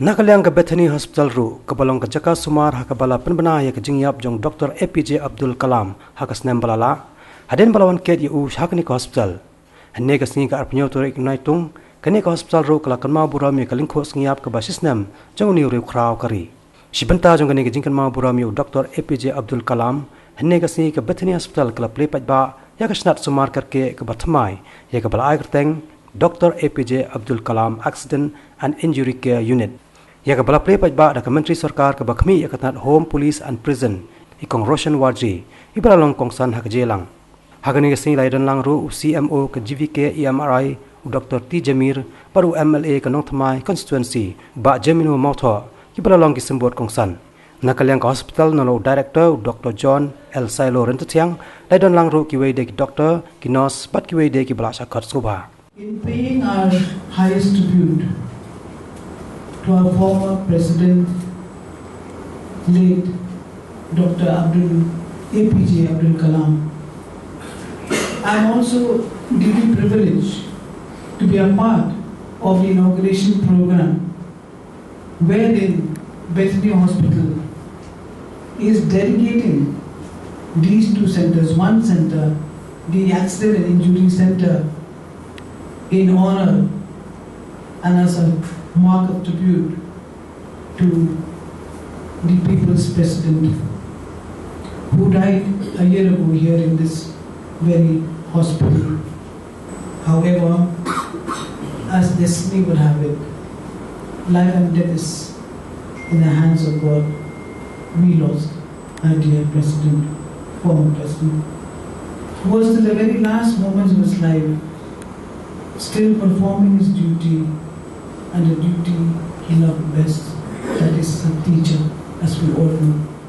Nakaliang ka Bethany Hospital ru kabalong ka jaka sumar hakabala penbana ya kejingyap jong Dr. APJ Abdul Kalam hakas nembalala haden balawan ket yu hakni ka hospital hanne ka singi ka arpnyo to ignaitung kane ka hospital ru kala kanma burami kalingkho singyap ka basis nem jong ni ru khrau kari sibanta jong kane kejingkan ma burami Dr. APJ Abdul Kalam hanne ka singi ka Bethany Hospital kala play ba ya ka snat sumar karke ka bathmai ya ka bala aikrteng Dr. APJ Abdul Kalam Accident and Injury Care Unit ya ka bala play ba da Menteri Sarkar ka bakhmi ya katnat Home Police and Prison ikong Roshan Wardji ibala long kongsan hak jelang hagani ka sing laidan lang ru CMO ka GVK EMRI Dr. T Jamir paru MLA ka Nongthamai constituency ba Jaminu Mautho ibala long kisembot kongsan nakaliang ka hospital nolo director Dr. John L Silo Rentatiang laidan lang ru kiwei de doctor kinos pat kiwei de ki bala sakat soba in paying our highest tribute to our former President, late Dr. APJ Abdul Kalam. I am also deeply privileged to be a part of the inauguration program wherein Bethany Hospital is dedicating these two centers, one center, the Accident and Injury Center, in honor and as a mark of tribute to the people's president who died a year ago here in this very hospital. However, as destiny would have it, life and death is in the hands of God. We lost our dear president, former president, who was till the very last moments of his life still performing his duty and the duty he loved best, that is a teacher, as we all know.